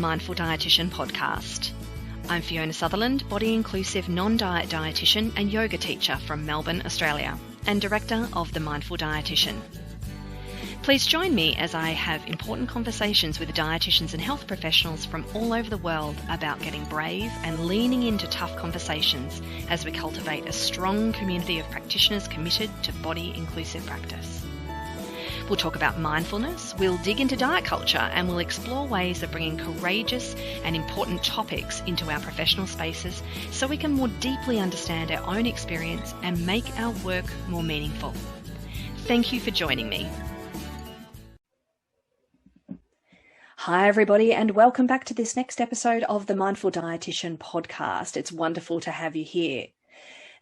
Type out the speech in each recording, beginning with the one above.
Mindful Dietitian podcast. I'm Fiona Sutherland, body-inclusive non-diet dietitian and yoga teacher from Melbourne, Australia, and director of The Mindful Dietitian. Please join me as I have important conversations with dietitians and health professionals from all over the world about getting brave and leaning into tough conversations as we cultivate a strong community of practitioners committed to body-inclusive practice. We'll talk about mindfulness, we'll dig into diet culture, and we'll explore ways of bringing courageous and important topics into our professional spaces so we can more deeply understand our own experience and make our work more meaningful. Thank you for joining me. Hi everybody, and welcome back to this next episode of the Mindful Dietitian podcast. It's wonderful to have you here.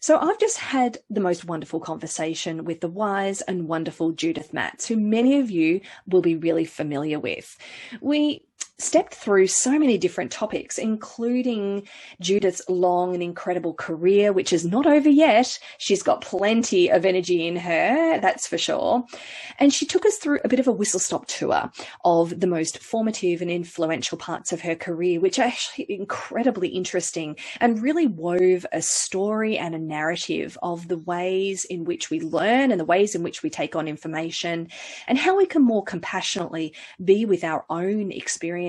So I've just had the most wonderful conversation with the wise and wonderful Judith Matz, who many of you will be really familiar with. We stepped through so many different topics, including Judith's long and incredible career, which is not over yet. She's got plenty of energy in her, that's for sure. And she took us through a bit of a whistle-stop tour of the most formative and influential parts of her career, which are actually incredibly interesting and really wove a story and a narrative of the ways in which we learn and the ways in which we take on information and how we can more compassionately be with our own experiences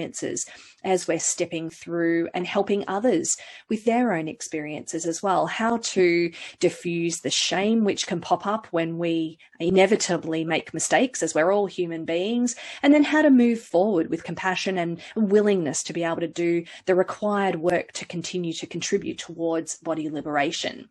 as we're stepping through and helping others with their own experiences as well. How to diffuse the shame which can pop up when we inevitably make mistakes, as we're all human beings, and then how to move forward with compassion and willingness to be able to do the required work to continue to contribute towards body liberation.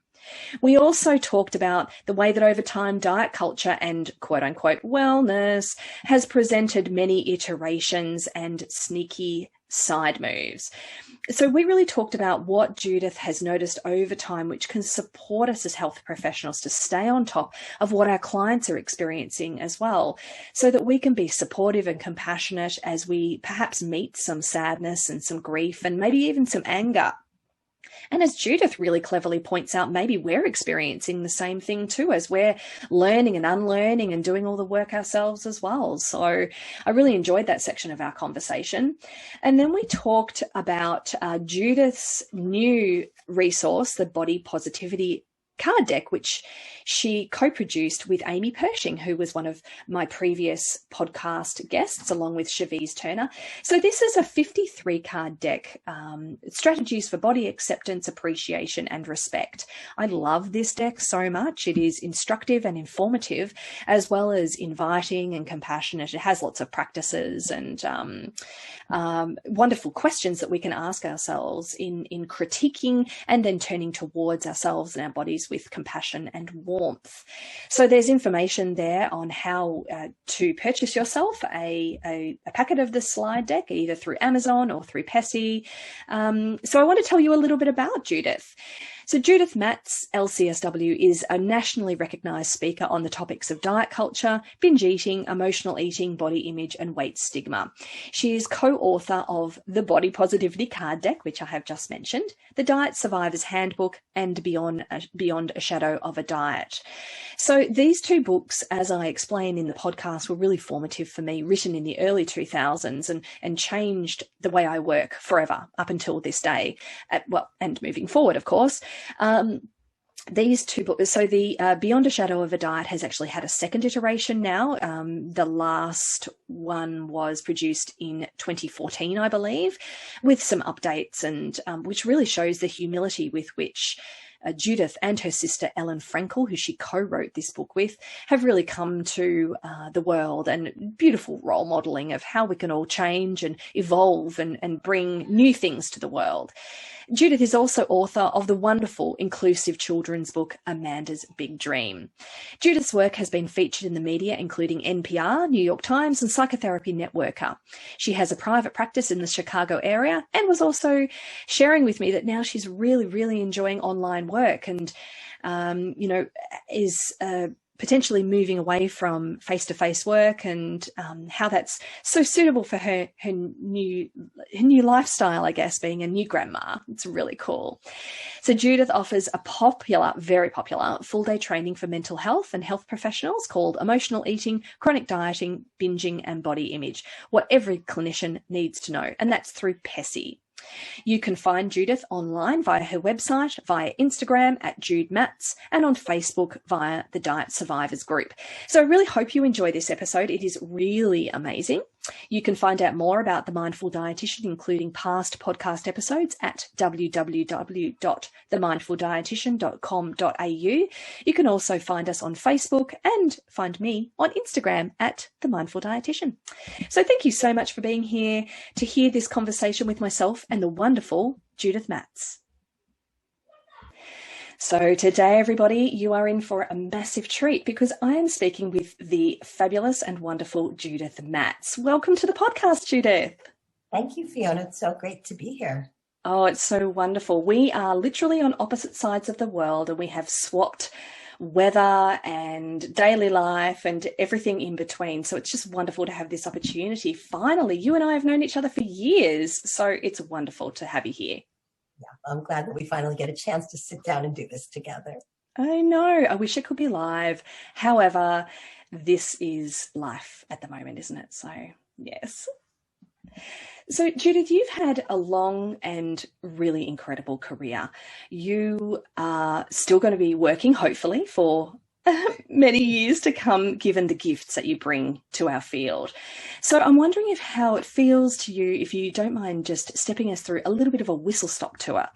We also talked about the way that over time diet culture and quote unquote wellness has presented many iterations and sneaky side moves. So we really talked about what Judith has noticed over time, which can support us as health professionals to stay on top of what our clients are experiencing as well, so that we can be supportive and compassionate as we perhaps meet some sadness and some grief and maybe even some anger. And as Judith really cleverly points out, maybe we're experiencing the same thing too, as we're learning and unlearning and doing all the work ourselves as well. So I really enjoyed that section of our conversation. And then we talked about Judith's new resource, the Body Positivity card deck, which she co-produced with Amy Pershing, who was one of my previous podcast guests, along with Shaviz Turner. So this is a 53 card deck, strategies for body acceptance, appreciation, and respect. I love this deck so much. It is instructive and informative, as well as inviting and compassionate. It has lots of practices and wonderful questions that we can ask ourselves in critiquing and then turning towards ourselves and our bodies with compassion and warmth. So there's information there on how to purchase yourself a packet of the slide deck, either through Amazon or through Pessie. So I want to tell you a little bit about Judith. So Judith Matz, LCSW, is a nationally recognised speaker on the topics of diet culture, binge eating, emotional eating, body image, and weight stigma. She is co-author of the Body Positivity card deck, which I have just mentioned, the Diet Survivor's Handbook, and Beyond a Shadow of a Diet. So these two books, as I explain in the podcast, were really formative for me, written in the early 2000s and changed the way I work forever up until this day, and moving forward, of course. These two books, so the Beyond a Shadow of a Diet has actually had a second iteration now. The last one was produced in 2014, I believe, with some updates, and which really shows the humility with which Judith and her sister Ellen Frankel, who she co-wrote this book with, have really come to the world, and beautiful role modelling of how we can all change and evolve and bring new things to the world. Judith is also author of the wonderful inclusive children's book, Amanda's Big Dream. Judith's work has been featured in the media, including NPR, New York Times, and Psychotherapy Networker. She has a private practice in the Chicago area and was also sharing with me that now she's really, really enjoying online work and, is potentially moving away from face-to-face work, and how that's so suitable for her new lifestyle, I guess, being a new grandma. It's really cool. So Judith offers a very popular full-day training for mental health and health professionals called Emotional Eating, Chronic Dieting, Binging and Body Image, what every clinician needs to know, and that's through PESI. You can find Judith online via her website, via Instagram at Judith Matz, and on Facebook via the Diet Survivors group. So I really hope you enjoy this episode. It is really amazing. You can find out more about The Mindful Dietitian, including past podcast episodes, at www.themindfuldietitian.com.au. You can also find us on Facebook and find me on Instagram at The Mindful Dietitian. So thank you so much for being here to hear this conversation with myself and the wonderful Judith Matz. So today, everybody, you are in for a massive treat because I am speaking with the fabulous and wonderful Judith Matz. Welcome to the podcast, Judith. Thank you, Fiona. It's so great to be here. Oh, it's so wonderful. We are literally on opposite sides of the world, and we have swapped weather and daily life and everything in between. So it's just wonderful to have this opportunity. Finally, you and I have known each other for years, so it's wonderful to have you here. Yeah, I'm glad that we finally get a chance to sit down and do this together. I know. I wish it could be live. However, this is life at the moment, isn't it? So, yes. So, Judith, you've had a long and really incredible career. You are still going to be working, hopefully, for many years to come, given the gifts that you bring to our field. So I'm wondering how it feels to you, if you don't mind just stepping us through a little bit of a whistle-stop tour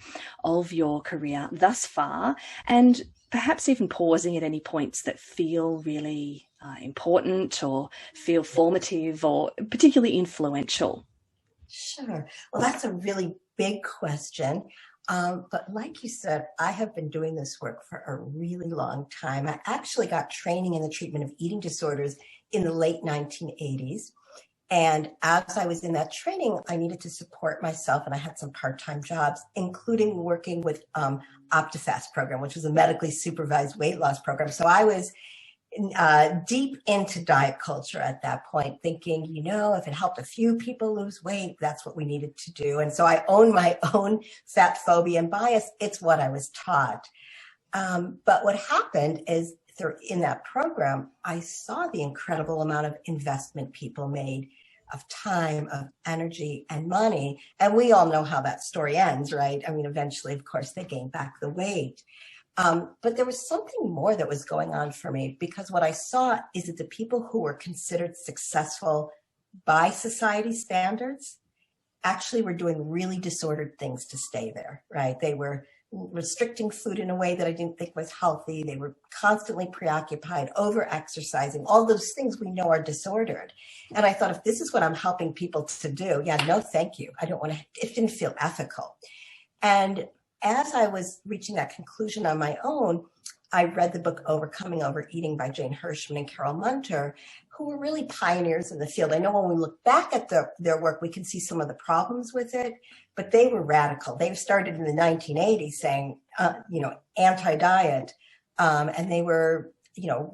of your career thus far, and perhaps even pausing at any points that feel really important or feel formative or particularly influential. Sure. Well, that's a really big question. But like you said, I have been doing this work for a really long time. I actually got training in the treatment of eating disorders in the late 1980s. And as I was in that training, I needed to support myself, and I had some part-time jobs, including working with OptiFast program, which was a medically supervised weight loss program. So I was deep into diet culture at that point, thinking, if it helped a few people lose weight, that's what we needed to do. And so I own my own fat phobia and bias. It's what I was taught. But what happened is in that program, I saw the incredible amount of investment people made of time, of energy, and money. And we all know how that story ends, right? I mean, eventually, of course, they gained back the weight. But there was something more that was going on for me, because what I saw is that the people who were considered successful by society standards actually were doing really disordered things to stay there, right? They were restricting food in a way that I didn't think was healthy. They were constantly preoccupied, over-exercising, all those things we know are disordered. And I thought, if this is what I'm helping people to do, no, thank you. I don't want to, it didn't feel ethical. And as I was reaching that conclusion on my own, I read the book Overcoming Overeating by Jane Hirschman and Carol Munter, who were really pioneers in the field. I know when we look back at their work, we can see some of the problems with it, but they were radical. They started in the 1980s saying, anti-diet, and they were,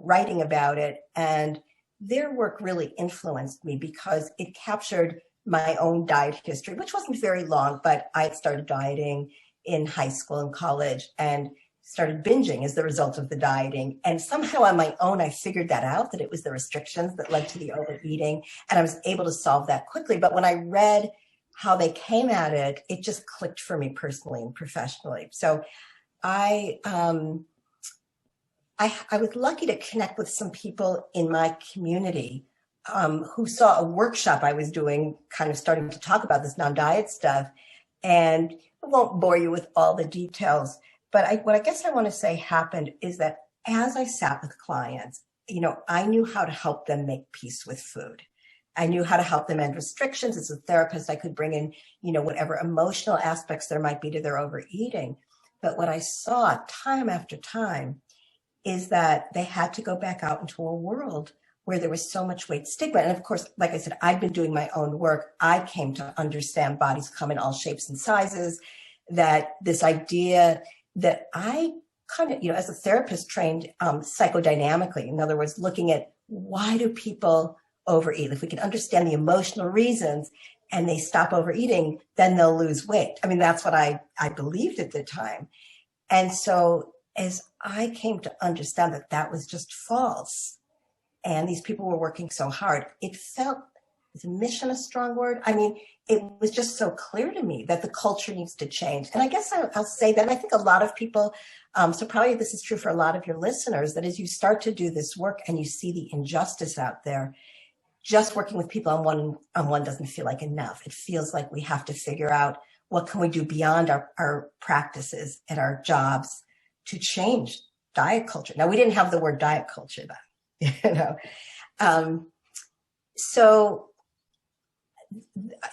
writing about it. And their work really influenced me because it captured my own diet history, which wasn't very long, but I had started dieting in high school and college and started binging as the result of the dieting. And somehow on my own, I figured that out, that it was the restrictions that led to the overeating. And I was able to solve that quickly. But when I read how they came at it, it just clicked for me personally and professionally. So I was lucky to connect with some people in my community who saw a workshop I was doing, kind of starting to talk about this non-diet stuff. And I won't bore you with all the details, but what I guess I want to say happened is that as I sat with clients, I knew how to help them make peace with food. I knew how to help them end restrictions. As a therapist, I could bring in, whatever emotional aspects there might be to their overeating. But what I saw time after time is that they had to go back out into a world where there was so much weight stigma. And of course, like I said, I've been doing my own work. I came to understand bodies come in all shapes and sizes, that this idea that I kind of, as a therapist trained psychodynamically, in other words, looking at why do people overeat? If we can understand the emotional reasons and they stop overeating, then they'll lose weight. I mean, that's what I believed at the time. And so as I came to understand that that was just false, and these people were working so hard, it felt, is mission a strong word? I mean, it was just so clear to me that the culture needs to change. And I guess I'll say that I think a lot of people, so probably this is true for a lot of your listeners, that as you start to do this work and you see the injustice out there, just working with people on one doesn't feel like enough. It feels like we have to figure out what can we do beyond our practices and our jobs to change diet culture. Now, we didn't have the word diet culture then, so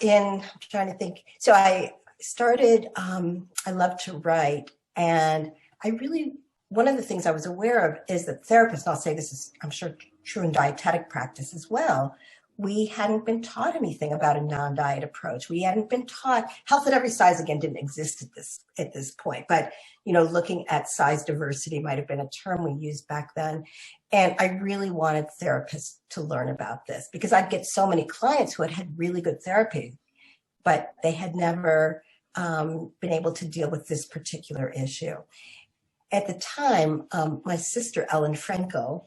I'm trying to think. So I started, I love to write, and one of the things I was aware of is that therapists, and I'll say this is, I'm sure, true in dietetic practice as well, we hadn't been taught anything about a non-diet approach. We hadn't been taught, health at every size, again, didn't exist at this point, but, looking at size diversity might have been a term we used back then. And I really wanted therapists to learn about this because I'd get so many clients who had had really good therapy, but they had never been able to deal with this particular issue. At the time, my sister, Ellen Frankel,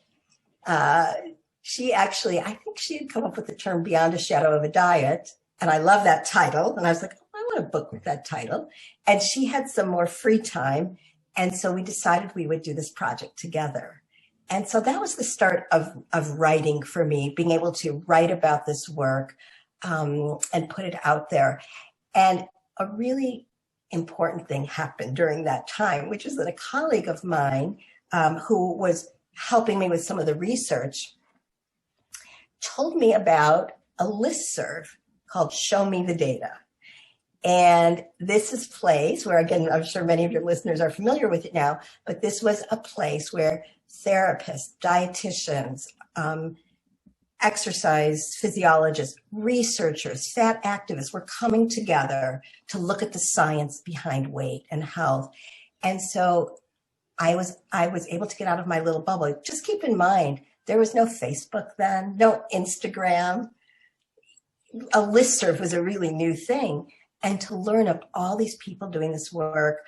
she actually, I think she had come up with the term Beyond a Shadow of a Diet. And I love that title. And I was like, oh, I want a book with that title. And she had some more free time. And so we decided we would do this project together. And so that was the start of writing for me, being able to write about this work and put it out there. And a really important thing happened during that time, which is that a colleague of mine who was helping me with some of the research told me about a listserv called Show Me the Data. And this is a place where, again, I'm sure many of your listeners are familiar with it now, but this was a place where therapists, dietitians, exercise physiologists, researchers, fat activists were coming together to look at the science behind weight and health. And so I was able to get out of my little bubble. Just keep in mind, there was no Facebook then, no Instagram. A listserv was a really new thing. And to learn of all these people doing this work,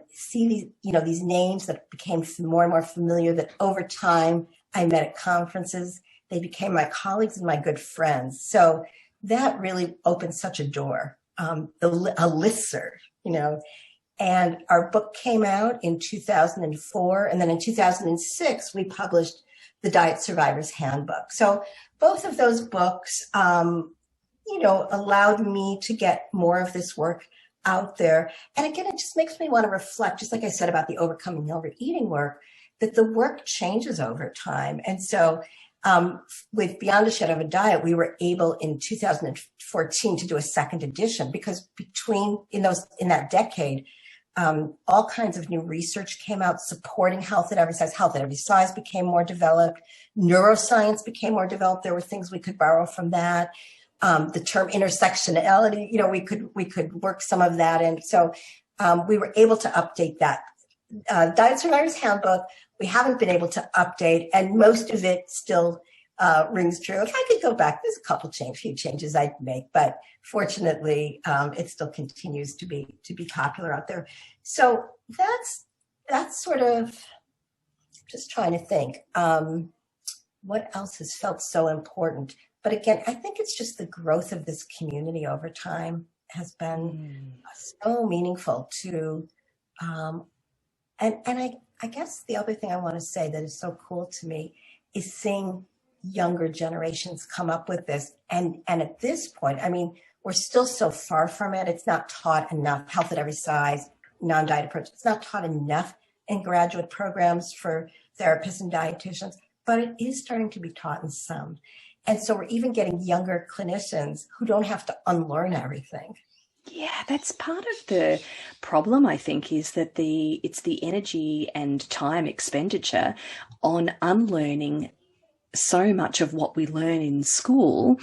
see these, these names that became more and more familiar, that over time I met at conferences, they became my colleagues and my good friends. So that really opened such a door, a listserv, and our book came out in 2004. And then in 2006, we published the Diet Survivor's Handbook. So both of those books, allowed me to get more of this work out there. And again, it just makes me want to reflect, just like I said about the overcoming overeating work, that the work changes over time. And so with Beyond a Shadow of a Diet, we were able in 2014 to do a second edition because in that decade, all kinds of new research came out supporting health at every size. Health at every size became more developed. Neuroscience became more developed. There were things we could borrow from that. The term intersectionality, we could work some of that in. So we were able to update that. Diet Survivor's Handbook, we haven't been able to update, and most of it still rings true. If I could go back, there's a few changes I'd make, but fortunately, it still continues to be popular out there. So that's sort of, just trying to think, what else has felt so important? But again, I think it's just the growth of this community over time has been so meaningful to, and I guess the other thing I want to say that is so cool to me is seeing younger generations come up with this. And at this point, I mean, we're still so far from it. It's not taught enough. Health at every size, non-diet approach. It's not taught enough in graduate programs for therapists and dietitians, but it is starting to be taught in some. And so we're even getting younger clinicians who don't have to unlearn everything. Yeah, that's part of the problem, I think, is that it's the energy and time expenditure on unlearning so much of what we learn in school.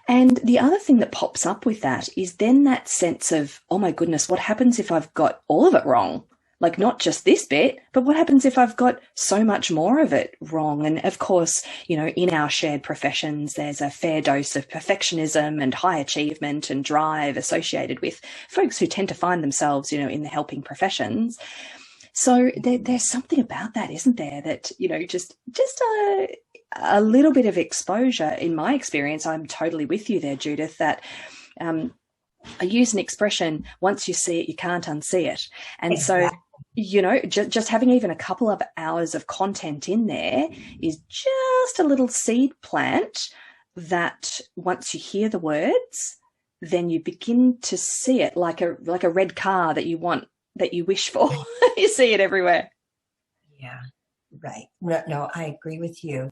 And the other thing that pops up with that is then that sense of, oh my goodness, what happens if I've got all of it wrong? Like, not just this bit, but what happens if I've got so much more of it wrong? And of course, you know, in our shared professions, there's a fair dose of perfectionism and high achievement and drive associated with folks who tend to find themselves, you know, in the helping professions. So there's something about that, isn't there? That, you know, just a little bit of exposure, in my experience, I'm totally with you there, Judith, that I use an expression, once you see it, you can't unsee it. And exactly. So, you know, just having even a couple of hours of content in there is just a little seed plant that once you hear the words, then you begin to see it like a red car that you want, that you wish for. You see it everywhere. Yeah, right. No, I agree with you.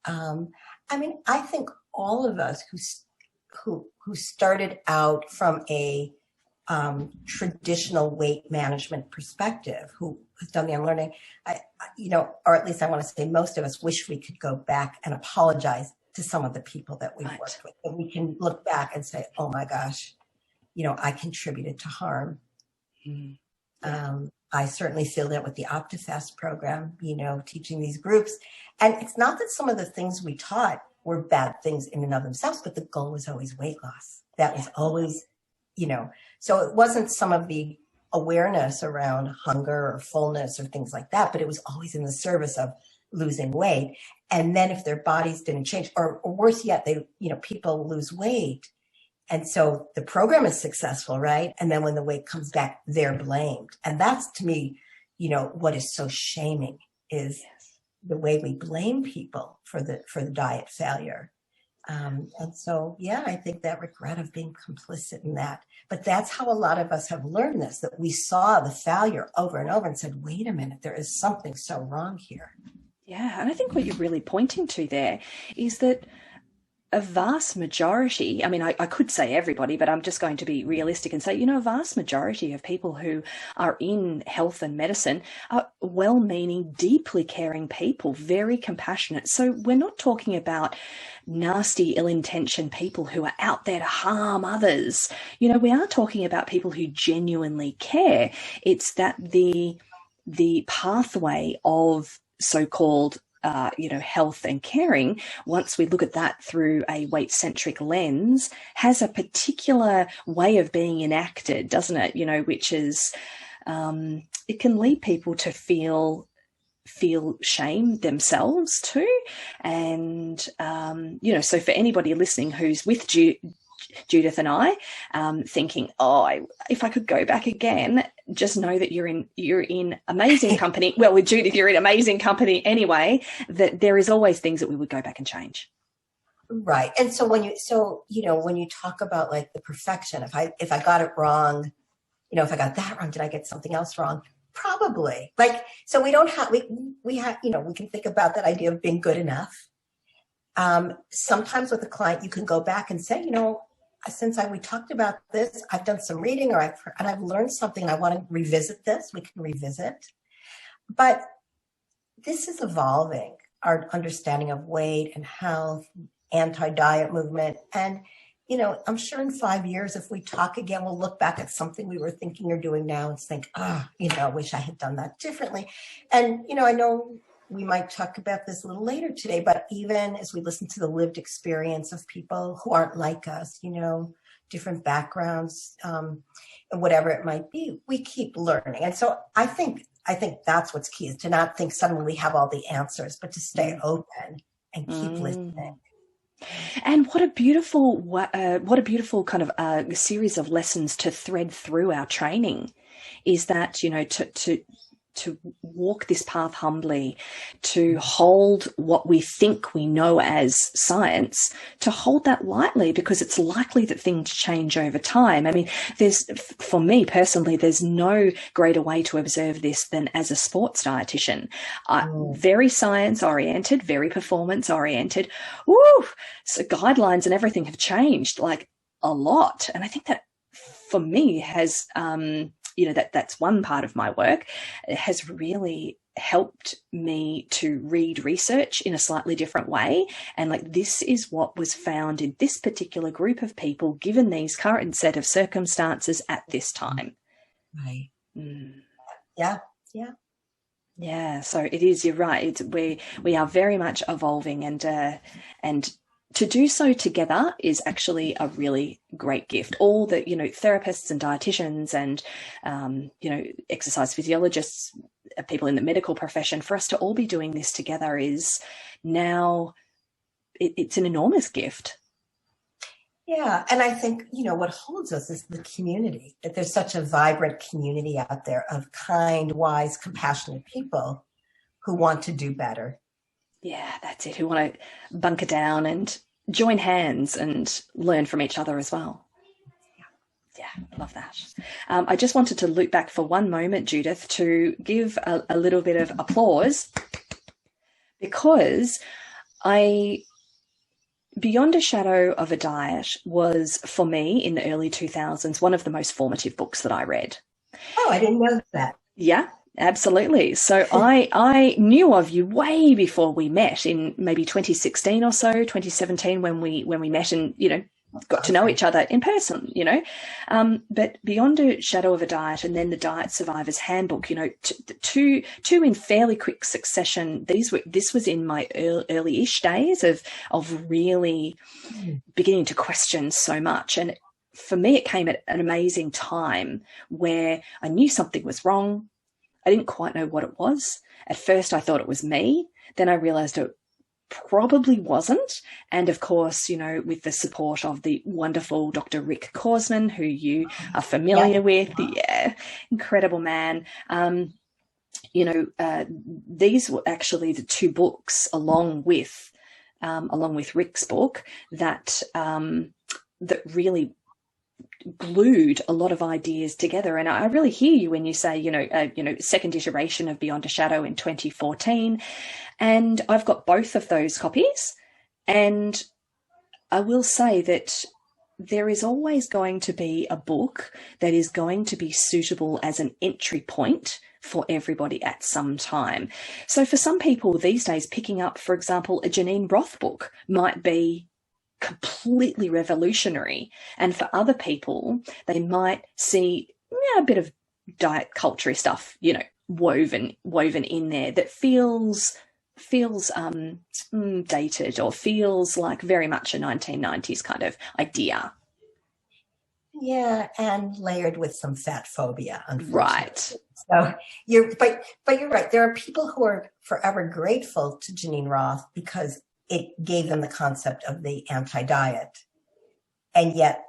I mean, I think all of us who started out from a traditional weight management perspective, who has done the unlearning, you know, or at least I want to say most of us wish we could go back and apologize to some of the people that we've worked with. And we can look back and say, oh my gosh, you know, I contributed to harm. I certainly feel that with the OptiFast program, you know, teaching these groups. And it's not that some of the things we taught were bad things in and of themselves, but the goal was always weight loss. That was always, you know, so it wasn't some of the awareness around hunger or fullness or things like that, but it was always in the service of losing weight. And then if their bodies didn't change, or worse yet, they, you know, people lose weight. And so the program is successful, right? And then when the weight comes back, they're blamed. And that's, to me, you know, what is so shaming is the way we blame people for the diet failure. And so, yeah, I think that regret of being complicit in that. But that's how a lot of us have learned this, that we saw the failure over and over and said, wait a minute, there is something so wrong here. Yeah, and I think what you're really pointing to there is that a vast majority, I mean, I could say everybody, but I'm just going to be realistic and say, you know, a vast majority of people who are in health and medicine are well-meaning, deeply caring people, very compassionate. So we're not talking about nasty, ill-intentioned people who are out there to harm others. You know, we are talking about people who genuinely care. It's that the pathway of so-called you know, health and caring, once we look at that through a weight-centric lens, has a particular way of being enacted, doesn't it? You know, which is, it can lead people to feel shame themselves too. And, you know, so for anybody listening who's with Judith and I, thinking, oh, if I could go back again, just know that you're in amazing company. Well, with Judith, you're in amazing company anyway, that there is always things that we would go back and change. Right. And so when you talk about like the perfection, if I got it wrong, you know, if I got that wrong, did I get something else wrong? Probably. Like, so we don't have, we have, you know, we can think about that idea of being good enough. Sometimes with a client, you can go back and say, you know, since we talked about this, I've done some reading, or I've learned something, and I want to revisit this. We can revisit. But this is evolving, our understanding of weight and health, anti-diet movement. And, you know, I'm sure in 5 years, if we talk again, we'll look back at something we were thinking or doing now and think, you know, I wish I had done that differently. And, you know, I know we might talk about this a little later today, but even as we listen to the lived experience of people who aren't like us, you know, different backgrounds, and whatever it might be, we keep learning. And so I think that's what's key, is to not think suddenly we have all the answers, but to stay open and keep listening. And what a beautiful kind of a series of lessons to thread through our training, is that, you know, to walk this path humbly, to hold what we think we know as science, to hold that lightly, because it's likely that things change over time. I mean, for me personally, there's no greater way to observe this than as a sports dietitian. Very science oriented, very performance oriented. So guidelines and everything have changed like a lot. And I think that for me has, you know, that's one part of my work. It has really helped me to read research in a slightly different way. And like, this is what was found in this particular group of people, given these current set of circumstances at this time. Right. Yeah. Yeah. Yeah, so it is, you're right. We are very much evolving, and to do so together is actually a really great gift. All the, therapists and dietitians and, exercise physiologists, people in the medical profession, for us to all be doing this together is now, it's an enormous gift. Yeah. And I think, what holds us is the community, that there's such a vibrant community out there of kind, wise, compassionate people who want to do better. Yeah, that's it. Who want to bunker down and join hands and learn from each other as well. Yeah, I love that. I just wanted to loop back for one moment, Judith, to give a little bit of applause, because Beyond a Shadow of a Diet was, for me, in the early 2000s, one of the most formative books that I read. Oh, I didn't know that. Yeah, absolutely. So I knew of you way before we met, in maybe 2016 or so, 2017, when we met and, got to know each other in person, but Beyond a Shadow of a Diet, and then the Diet Survivor's Handbook, two in fairly quick succession. This was in my early-ish days of really beginning to question so much. And for me, it came at an amazing time where I knew something was wrong. I didn't quite know what it was. At first, I thought it was me. Then I realized it probably wasn't. And of course, with the support of the wonderful Dr. Rick Korsman, who you are familiar with. Yeah, incredible man. These were actually the two books, along with Rick's book, that really glued a lot of ideas together. And I really hear you when you say, second iteration of Beyond a Shadow in 2014. And I've got both of those copies. And I will say that there is always going to be a book that is going to be suitable as an entry point for everybody at some time. So for some people these days, picking up, for example, a Janine Roth book might be completely revolutionary. And for other people, they might see a bit of diet culture stuff, woven in there that feels dated, or feels like very much a 1990s kind of idea. Yeah, and layered with some fat phobia, unfortunately. Right. So you're right. There are people who are forever grateful to Janine Roth because it gave them the concept of the anti-diet, and yet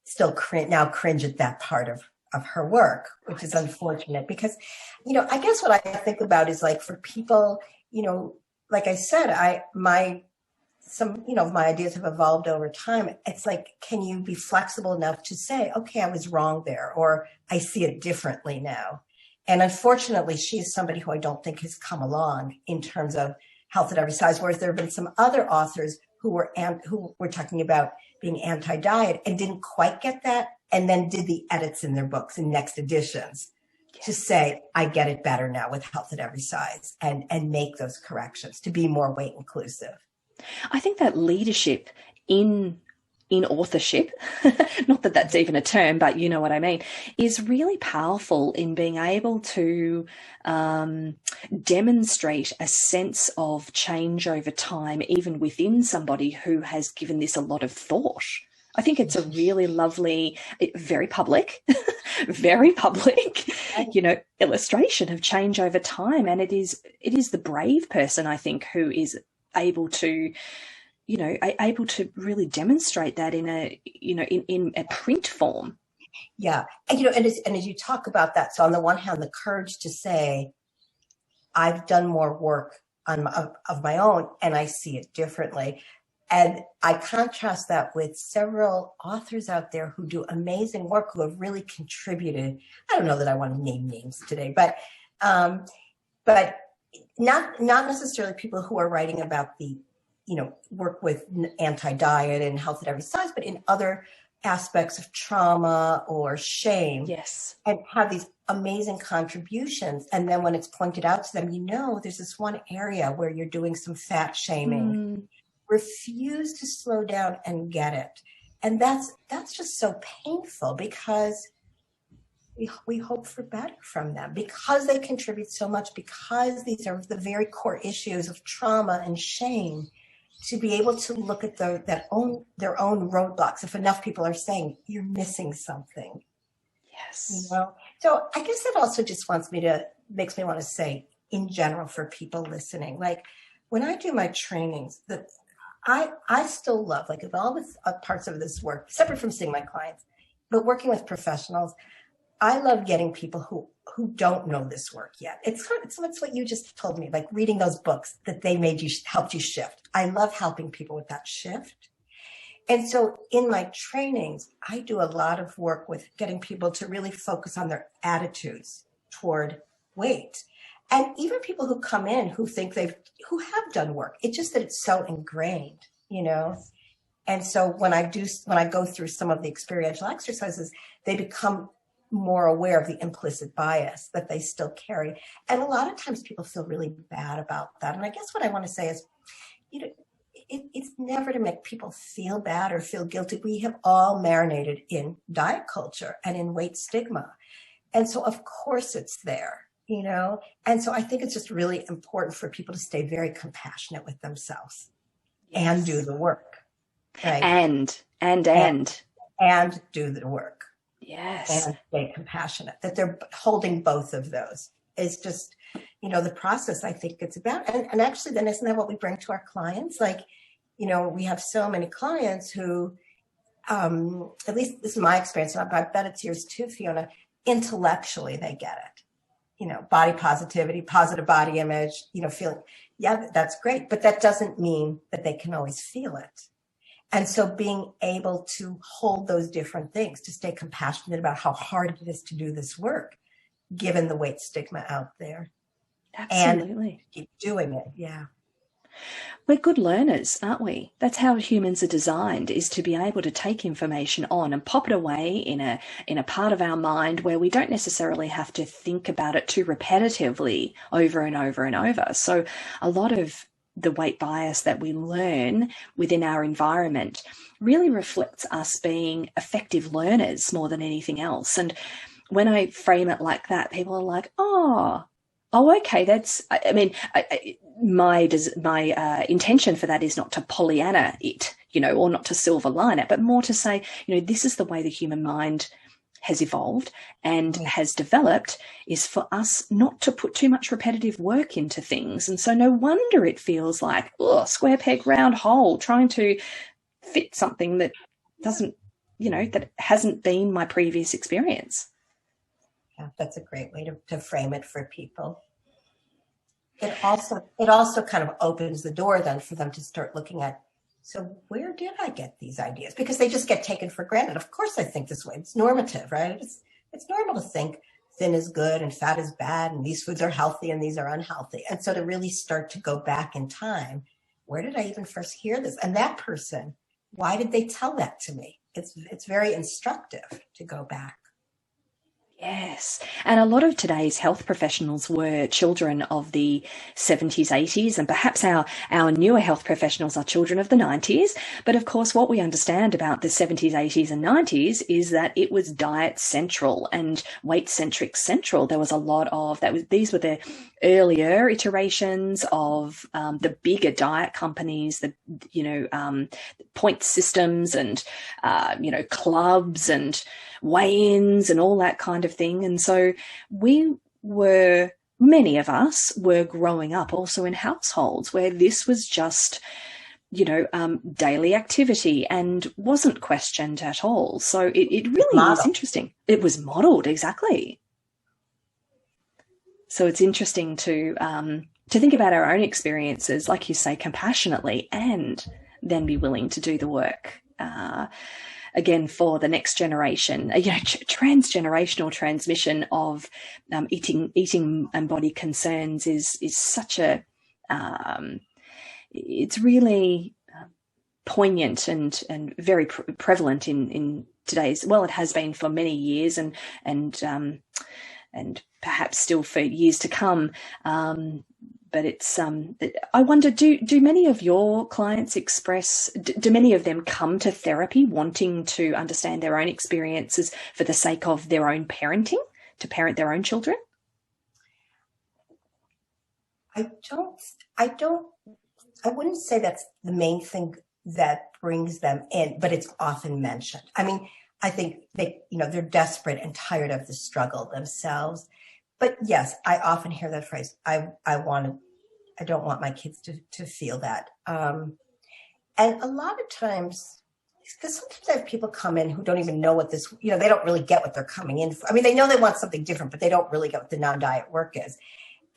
still cringe at that part of her work, which is unfortunate because, I guess what I think about is, like, for people, like I said, some of my ideas have evolved over time. It's like, can you be flexible enough to say, okay, I was wrong there, or I see it differently now? And unfortunately, she is somebody who I don't think has come along in terms of health at every size, whereas there have been some other authors who were talking about being anti-diet and didn't quite get that, and then did the edits in their books in next editions to say, I get it better now with health at every size, and make those corrections to be more weight inclusive. I think that leadership in authorship, not that that's even a term, but you know what I mean, is really powerful in being able to demonstrate a sense of change over time, even within somebody who has given this a lot of thought. I think it's a really lovely, very public, illustration of change over time. And it is the brave person, I think, who is able to really demonstrate that in a print form. Yeah. And, as you talk about that, so on the one hand, the courage to say, I've done more work of my own and I see it differently. And I contrast that with several authors out there who do amazing work, who have really contributed. I don't know that I want to name names today, but not necessarily people who are writing about the, work with anti-diet and health at every size, but in other aspects of trauma or shame. Yes. And have these amazing contributions. And then when it's pointed out to them, there's this one area where you're doing some fat shaming. Refuse to slow down and get it. And that's just so painful, because we hope for better from them because they contribute so much, because these are the very core issues of trauma and shame, to be able to look at their own roadblocks. If enough people are saying you're missing something, Yes. So I guess that also just makes me want to say, in general, for people listening, like when I do my trainings, that I still love, like, with all the parts of this work, separate from seeing my clients, but working with professionals, I love getting people who don't know this work yet. It's what you just told me, like reading those books that they helped you shift. I love helping people with that shift. And so in my trainings, I do a lot of work with getting people to really focus on their attitudes toward weight. And even people who come in who have done work, it's just that it's so ingrained, And so when I go through some of the experiential exercises, they become more aware of the implicit bias that they still carry. And a lot of times people feel really bad about that. And I guess what I want to say is, it's never to make people feel bad or feel guilty. We have all marinated in diet culture and in weight stigma. And so of course it's there, And so I think it's just really important for people to stay very compassionate with themselves and do the work. Right? And do the work. Yes. And stay compassionate, that they're holding both of those. It's just, the process I think it's about. And actually, then isn't that what we bring to our clients? Like, we have so many clients who, at least this is my experience, and I bet it's yours too, Fiona, intellectually they get it. Body positivity, positive body image, feeling, yeah, that's great. But that doesn't mean that they can always feel it. And so being able to hold those different things, to stay compassionate about how hard it is to do this work, given the weight stigma out there. Absolutely. And keep doing it. Yeah. We're good learners, aren't we? That's how humans are designed, is to be able to take information on and pop it away in a part of our mind where we don't necessarily have to think about it too repetitively over and over and over. So a lot of the weight bias that we learn within our environment really reflects us being effective learners more than anything else. And when I frame it like that, people are like, oh, okay, my intention for that is not to Pollyanna it, or not to silver line it, but more to say, this is the way the human mind has evolved and has developed, is for us not to put too much repetitive work into things. And so no wonder it feels like, square peg, round hole, trying to fit something that doesn't, that hasn't been my previous experience. Yeah, that's a great way to frame it for people. It also kind of opens the door then for them to start looking at, so where did I get these ideas? Because they just get taken for granted. Of course I think this way. It's normative, right? It's normal to think thin is good and fat is bad and these foods are healthy and these are unhealthy. And so to really start to go back in time, where did I even first hear this? And that person, why did they tell that to me? It's very instructive to go back. Yes. And a lot of today's health professionals were children of the 70s, 80s, and perhaps our newer health professionals are children of the 90s. But of course, what we understand about the 70s, 80s, and 90s is that it was diet central and weight centric central. There was a lot of these were the earlier iterations of the bigger diet companies, point systems and, clubs and weigh-ins and all that kind of thing. And so many of us were growing up also in households where this was just, daily activity and wasn't questioned at all. So it really is interesting. It was modeled, exactly. So it's interesting to think about our own experiences, like you say, compassionately, and then be willing to do the work. Again, for the next generation, transgenerational transmission of eating and body concerns is such a, it's really poignant and very prevalent in today's. Well, it has been for many years, and perhaps still for years to come. but it's I wonder, do many of your clients do many of them come to therapy wanting to understand their own experiences for the sake of their own parenting, to parent their own children? I wouldn't say that's the main thing that brings them in, but it's often mentioned. I mean, I think they're desperate and tired of the struggle themselves. But yes, I often hear that phrase. I don't want my kids to feel that. And a lot of times, because sometimes I have people come in who don't even know what this, they don't really get what they're coming in for. I mean, they know they want something different, but they don't really get what the non-diet work is.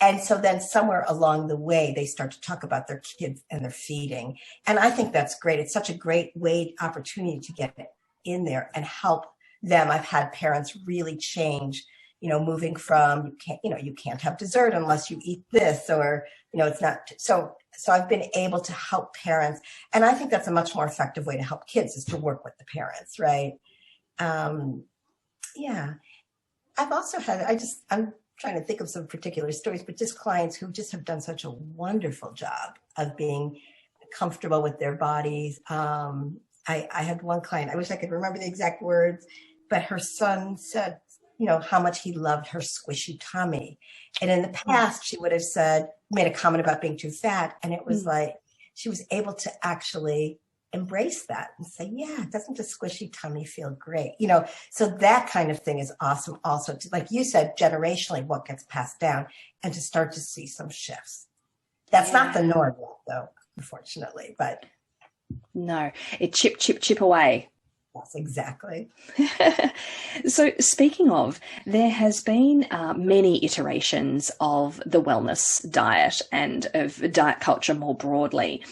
And so then somewhere along the way, they start to talk about their kids and their feeding. And I think that's great. It's such a great opportunity to get in there and help them. I've had parents really change, moving from, you can't have dessert unless you eat this, or, it's not. So I've been able to help parents. And I think that's a much more effective way to help kids, is to work with the parents. Right. Yeah. I've also had, I'm trying to think of some particular stories, but just clients who just have done such a wonderful job of being comfortable with their bodies. I had one client, I wish I could remember the exact words, but her son said, how much he loved her squishy tummy. And in the past, she would have made a comment about being too fat. And it was like, she was able to actually embrace that and say, yeah, doesn't the squishy tummy feel great? So that kind of thing is awesome. Also, like you said, generationally, what gets passed down, and to start to see some shifts. That's not the norm yet, though, unfortunately, but. No, it chip away. Yes, exactly. So speaking of, there has been many iterations of the wellness diet and of diet culture more broadly.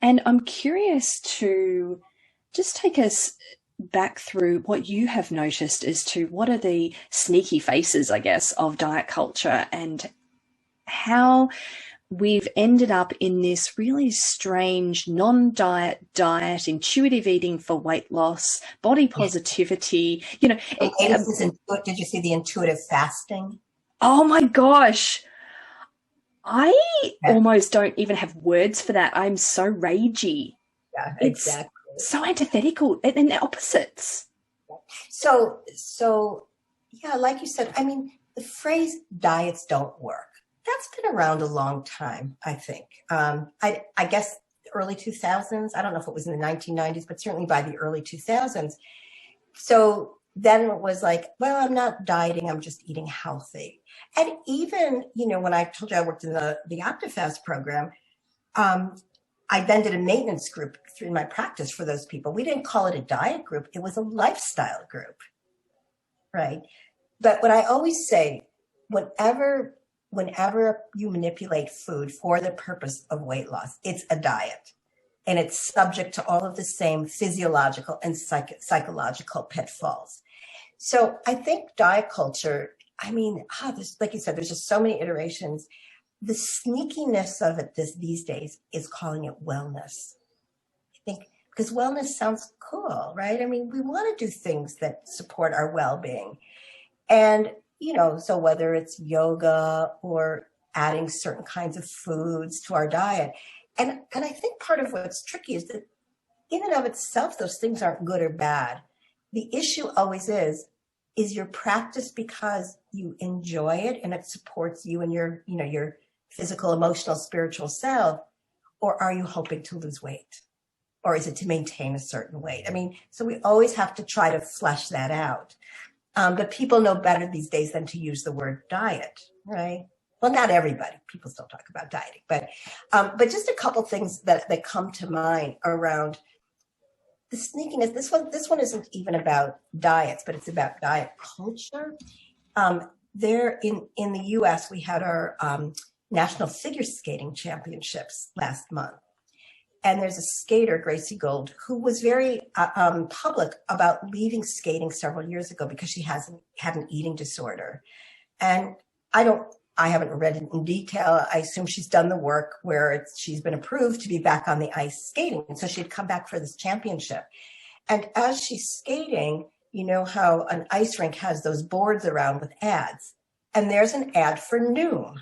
And I'm curious to just take us back through what you have noticed as to what are the sneaky faces, I guess, of diet culture, and how we've ended up in this really strange non-diet diet, intuitive eating for weight loss, body positivity. Did you see the intuitive fasting? Oh my gosh. I almost don't even have words for that. I'm so ragey. Yeah, exactly. It's so antithetical and the opposites. So yeah, like you said, I mean, the phrase diets don't work, that's been around a long time, I think. I guess early 2000s. I don't know if it was in the 1990s, but certainly by the early 2000s. So then it was like, well, I'm not dieting, I'm just eating healthy. And even, when I told you I worked in the OptiFast program, I then did a maintenance group through my practice for those people. We didn't call it a diet group. It was a lifestyle group, right? But what I always say, whenever you manipulate food for the purpose of weight loss, it's a diet. And it's subject to all of the same physiological and psychological pitfalls. So I think diet culture, I mean, like you said, there's just so many iterations. The sneakiness of it these days is calling it wellness. I think because wellness sounds cool, right? I mean, we want to do things that support our well-being. And so whether it's yoga or adding certain kinds of foods to our diet. And I think part of what's tricky is that in and of itself, those things aren't good or bad. The issue always is your practice because you enjoy it and it supports you and your physical, emotional, spiritual self, or are you hoping to lose weight? Or is it to maintain a certain weight? I mean, so we always have to try to flesh that out. But people know better these days than to use the word diet, right? Well, not everybody. People still talk about dieting, but just a couple things that come to mind around the sneakiness. This one isn't even about diets, but it's about diet culture. There in the U.S., we had our National Figure Skating Championships last month. And there's a skater, Gracie Gold, who was very public about leaving skating several years ago because she had an eating disorder. And I haven't read it in detail. I assume she's done the work where she's been approved to be back on the ice skating. And so she'd come back for this championship. And as she's skating, you know how an ice rink has those boards around with ads. And there's an ad for Noom.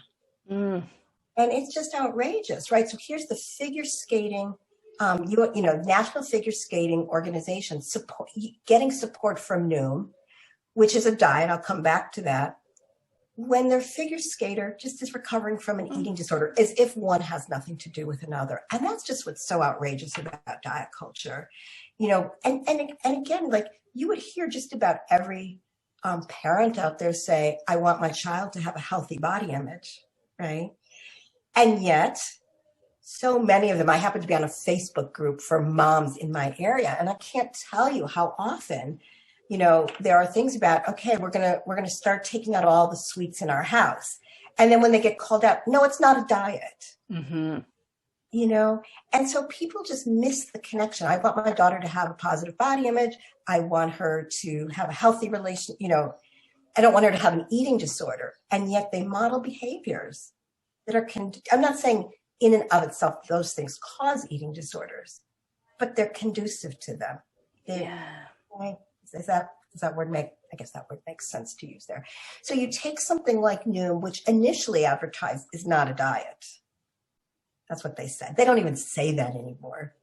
And it's just outrageous, right? So here's the figure skating, National Figure Skating Organization getting support from Noom, which is a diet. I'll come back to that. When their figure skater just is recovering from an eating disorder, as if one has nothing to do with another. And that's just what's so outrageous about diet culture, and again, like you would hear just about every parent out there say, I want my child to have a healthy body image, right? And yet so many of them, I happen to be on a Facebook group for moms in my area, and I can't tell you how often there are things about, okay, we're gonna start taking out all the sweets in our house. And then when they get called out, no, it's not a diet. Mm-hmm. And so people just miss the connection. I want my daughter to have a positive body image. I want her to have a healthy relation. I don't want her to have an eating disorder. And yet they model behaviors that are, I'm not saying in and of itself, those things cause eating disorders, but they're conducive to them. Does that word make, I guess that word makes sense to use there. So you take something like Noom, which initially advertised is not a diet. That's what they said. They don't even say that anymore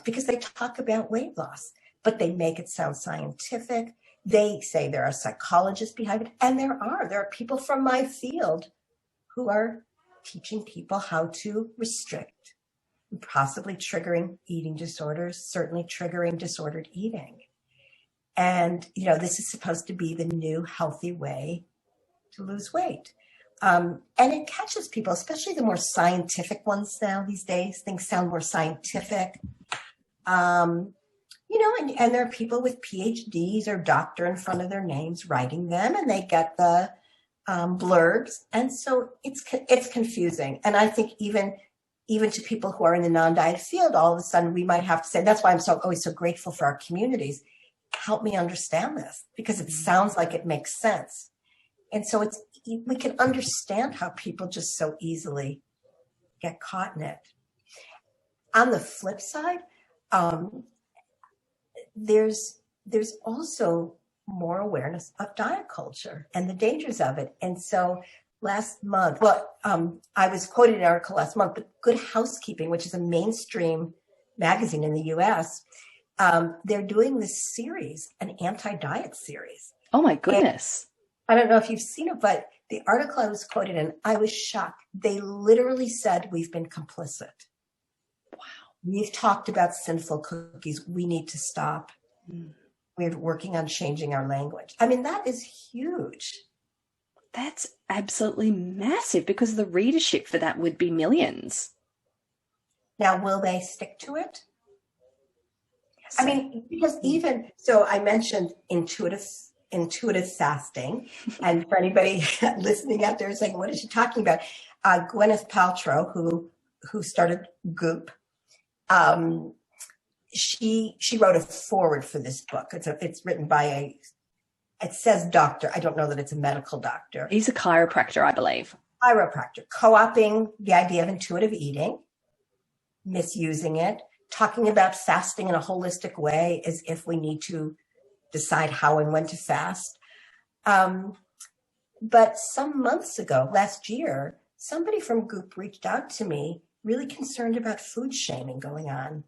because they talk about weight loss, but they make it sound scientific. They say there are psychologists behind it. And there are people from my field who are teaching people how to restrict, possibly triggering eating disorders, certainly triggering disordered eating. And, this is supposed to be the new healthy way to lose weight. And it catches people, especially the more scientific ones now these days. Things sound more scientific. And there are people with PhDs or doctor in front of their names writing them, and they get the blurbs. And so it's confusing. And I think even to people who are in the non-diet field, all of a sudden we might have to say, that's why I'm always so grateful for our communities. Help me understand this, because it sounds like it makes sense. And so we can understand how people just so easily get caught in it. On the flip side, there's also more awareness of diet culture and the dangers of it. And so last month, I was quoted in an article last month, but Good Housekeeping, which is a mainstream magazine in the US, they're doing this series, an anti-diet series. Oh my goodness. And I don't know if you've seen it, but the article I was quoted in, I was shocked. They literally said, we've been complicit. Wow. We've talked about sinful cookies. We need to stop. We're working on changing our language. I mean, that is huge. That's absolutely massive, because the readership for that would be millions. Now, will they stick to it? I mean, because so I mentioned intuitive fasting. And for anybody listening out there saying, what is she talking about? Gwyneth Paltrow, who started Goop, she wrote a foreword for this book. It's written by it says doctor. I don't know that it's a medical doctor. He's a chiropractor, I believe. Chiropractor, co-opting the idea of intuitive eating, misusing it, talking about fasting in a holistic way as if we need to decide how and when to fast. But some months ago, last year, somebody from Goop reached out to me, really concerned about food shaming going on.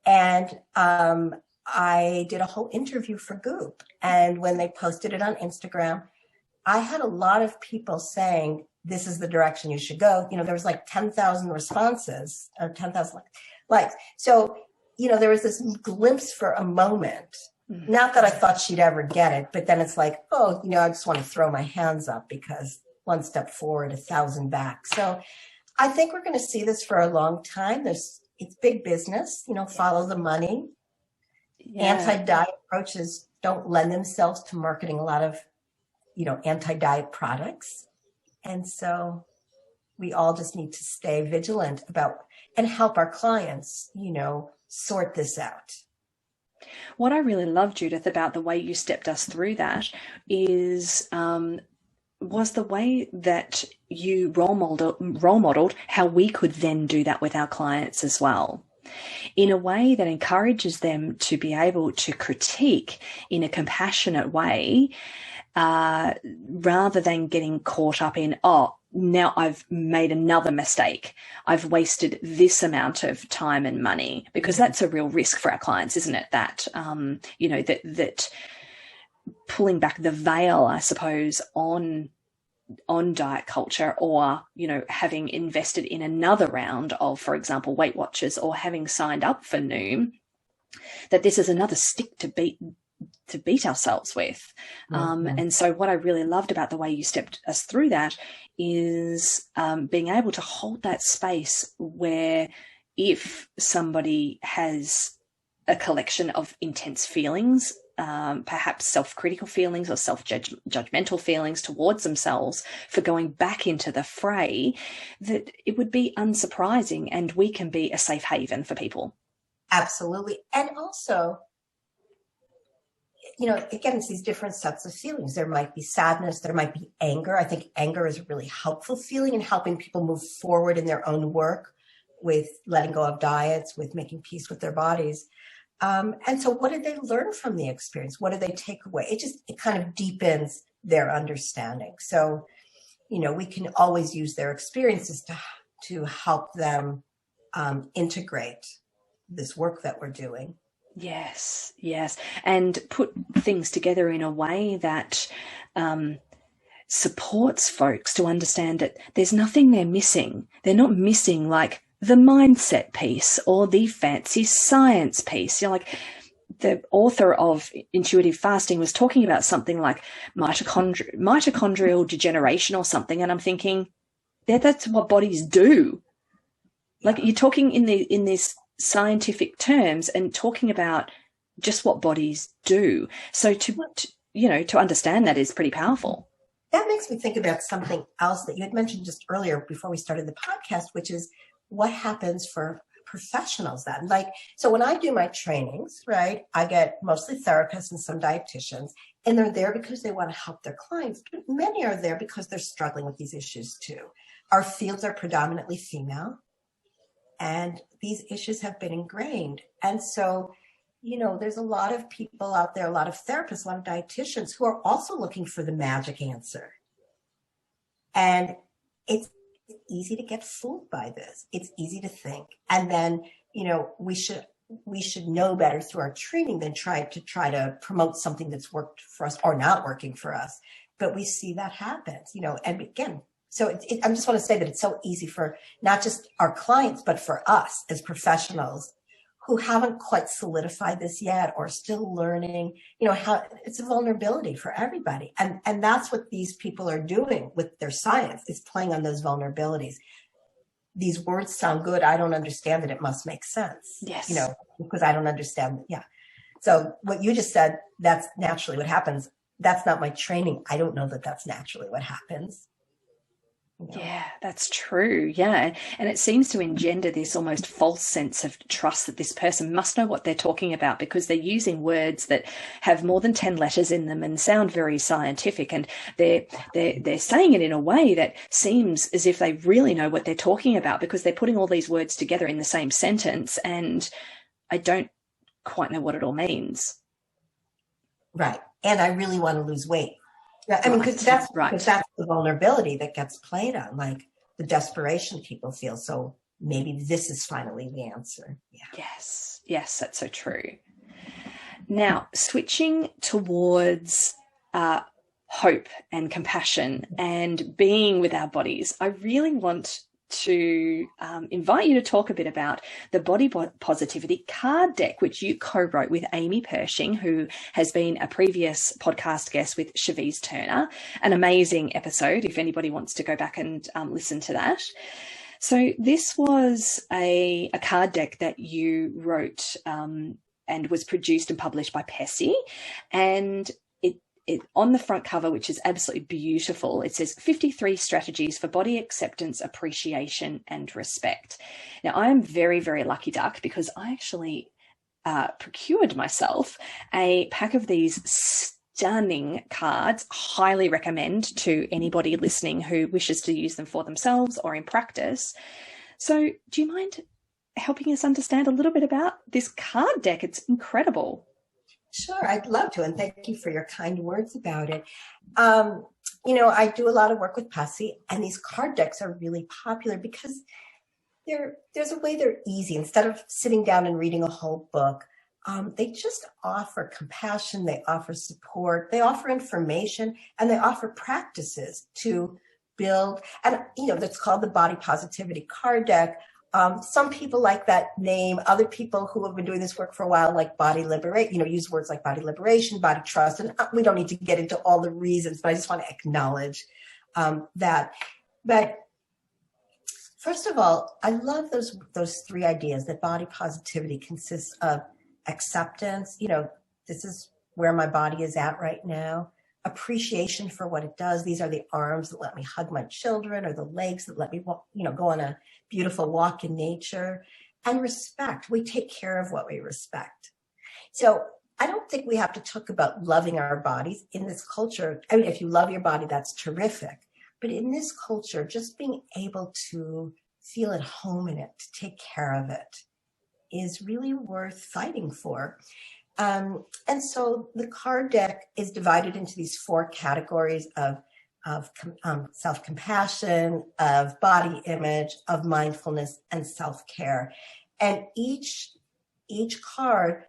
And I did a whole interview for Goop. And when they posted it on Instagram, I had a lot of people saying, this is the direction you should go. There was like 10,000 responses or 10,000 likes. So, there was this glimpse for a moment. Not that I thought she'd ever get it, but then it's like, I just want to throw my hands up, because one step forward, 1,000 back. So I think we're going to see this for a long time. It's big business, follow the money. Yeah. Anti-diet approaches don't lend themselves to marketing a lot of, anti-diet products. And so we all just need to stay vigilant about and help our clients, sort this out. What I really love, Judith, about the way you stepped us through that was the way that you role modeled how we could then do that with our clients as well, in a way that encourages them to be able to critique in a compassionate way, rather than getting caught up in, now I've made another mistake. I've wasted this amount of time and money, because that's a real risk for our clients, isn't it? That, that pulling back the veil, I suppose, on diet culture, or, having invested in another round of, for example, Weight Watchers, or having signed up for Noom, that this is another stick to beat ourselves with. And so what I really loved about the way you stepped us through that is being able to hold that space where, if somebody has a collection of intense feelings, perhaps self-critical feelings or self-judgmental feelings towards themselves for going back into the fray, that it would be unsurprising, and we can be a safe haven for people. Absolutely. And also, again, it's these different sets of feelings. There might be sadness, there might be anger. I think anger is a really helpful feeling in helping people move forward in their own work with letting go of diets, with making peace with their bodies. And so what did they learn from the experience? What did they take away? It kind of deepens their understanding. So, we can always use their experiences to help them integrate this work that we're doing. Yes. And put things together in a way that supports folks to understand that there's nothing they're missing. They're not missing like the mindset piece or the fancy science piece. Like the author of Intuitive Fasting was talking about something like mitochondrial degeneration or something. And I'm thinking, that's what bodies do. Like, you're talking in this scientific terms and talking about just what bodies do. So to understand that is pretty powerful. That makes me think about something else that you had mentioned just earlier before we started the podcast, which is what happens for professionals then. Like, so when I do my trainings, right, I get mostly therapists and some dietitians, and they're there because they want to help their clients, but many are there because they're struggling with these issues too. Our fields are predominantly female, and these issues have been ingrained. And so, there's a lot of people out there, a lot of therapists, a lot of dietitians who are also looking for the magic answer. And it's easy to get fooled by this. It's easy to think. And then, we should know better through our training than try to promote something that's worked for us or not working for us. But we see that happens, and again, so I just want to say that it's so easy for not just our clients, but for us as professionals who haven't quite solidified this yet or still learning, how it's a vulnerability for everybody. And that's what these people are doing with their science, is playing on those vulnerabilities. These words sound good. I don't understand it. It must make sense. Yes. Because I don't understand. Yeah. So what you just said, that's naturally what happens. That's not my training. I don't know that that's naturally what happens. Yeah, that's true. Yeah. And it seems to engender this almost false sense of trust that this person must know what they're talking about, because they're using words that have more than 10 letters in them and sound very scientific. And they're saying it in a way that seems as if they really know what they're talking about, because they're putting all these words together in the same sentence. And I don't quite know what it all means. Right. And I really want to lose weight. Yeah, I mean, because that's the vulnerability that gets played on, like the desperation people feel. So maybe this is finally the answer. Yeah. Yes, that's so true. Now, switching towards hope and compassion and being with our bodies, I really want to invite you to talk a bit about the Bodybot Positivity card deck, which you co-wrote with Amy Pershing, who has been a previous podcast guest with Cherise Turner. An amazing episode, if anybody wants to go back and listen to that. So this was a card deck that you wrote and was produced and published by Percy. And it on the front cover, which is absolutely beautiful, it says 53 strategies for body acceptance, appreciation, and respect. Now, I am very, very lucky duck, because I actually procured myself a pack of these stunning cards. Highly recommend to anybody listening who wishes to use them for themselves or in practice. So do you mind helping us understand a little bit about this card deck? It's incredible. Sure, I'd love to, and thank you for your kind words about it. I do a lot of work with Pussy, and these card decks are really popular because there's a way they're easy. Instead of sitting down and reading a whole book, they just offer compassion, they offer support, they offer information, and they offer practices to build. And, that's called the Body Positivity Card Deck. Some people like that name. Other people who have been doing this work for a while like body liberate, use words like body liberation, body trust. And we don't need to get into all the reasons, but I just want to acknowledge that. But first of all, I love those three ideas, that body positivity consists of acceptance. This is where my body is at right now. Appreciation for what it does. These are the arms that let me hug my children, or the legs that let me walk, go on a beautiful walk in nature. And respect. We take care of what we respect. So I don't think we have to talk about loving our bodies in this culture. I mean, if you love your body, that's terrific. But in this culture, just being able to feel at home in it, to take care of it, is really worth fighting for. And so the card deck is divided into these 4 categories of self-compassion, of body image, of mindfulness, and self-care. And each card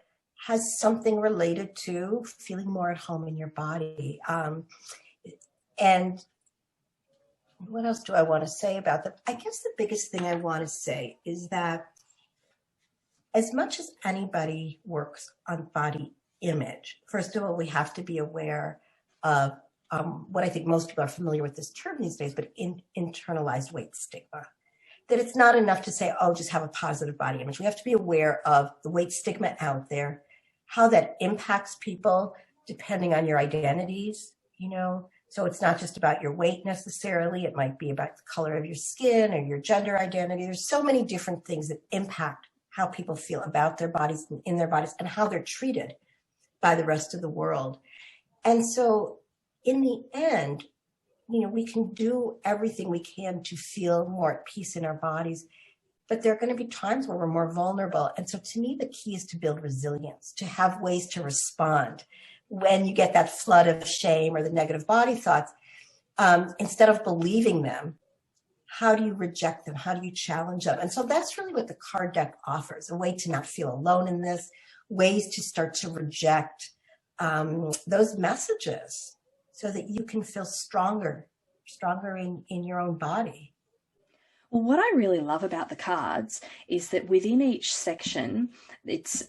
has something related to feeling more at home in your body. And what else do I want to say about that? I guess the biggest thing I want to say is that as much as anybody works on body image, first of all, we have to be aware of what I think most people are familiar with this term these days, but internalized weight stigma. That it's not enough to say, oh, just have a positive body image. We have to be aware of the weight stigma out there, how that impacts people depending on your identities, So it's not just about your weight necessarily. It might be about the color of your skin or your gender identity. There's so many different things that impact how people feel about their bodies and in their bodies, and how they're treated by the rest of the world. And so in the end, we can do everything we can to feel more at peace in our bodies, but there are going to be times where we're more vulnerable. And so to me, the key is to build resilience, to have ways to respond when you get that flood of shame or the negative body thoughts. Instead of believing them, how do you reject them? How do you challenge them? And so that's really what the card deck offers, a way to not feel alone in this, ways to start to reject those messages so that you can feel stronger in your own body. Well, what I really love about the cards is that within each section, it's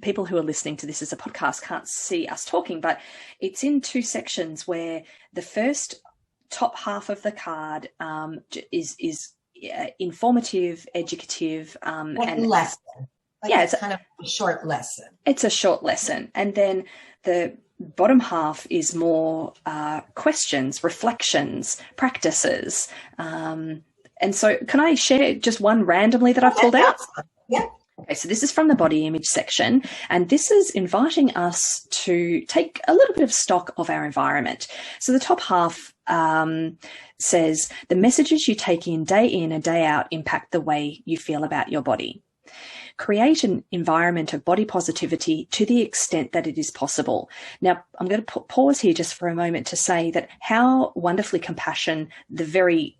people who are listening to this as a podcast can't see us talking, but it's in 2 sections where the first top half of the card is informative, educative, and lesson. It's kind of a short lesson. It's a short lesson, and then the bottom half is more questions, reflections, practices. And so, can I share just one randomly that I've pulled out? Yeah. Okay, so this is from the body image section, and this is inviting us to take a little bit of stock of our environment. So the top half says, the messages you take in and day out impact the way you feel about your body. Create an environment of body positivity to the extent that it is possible. Now, I'm going to pause here just for a moment to say that how wonderfully compassion the very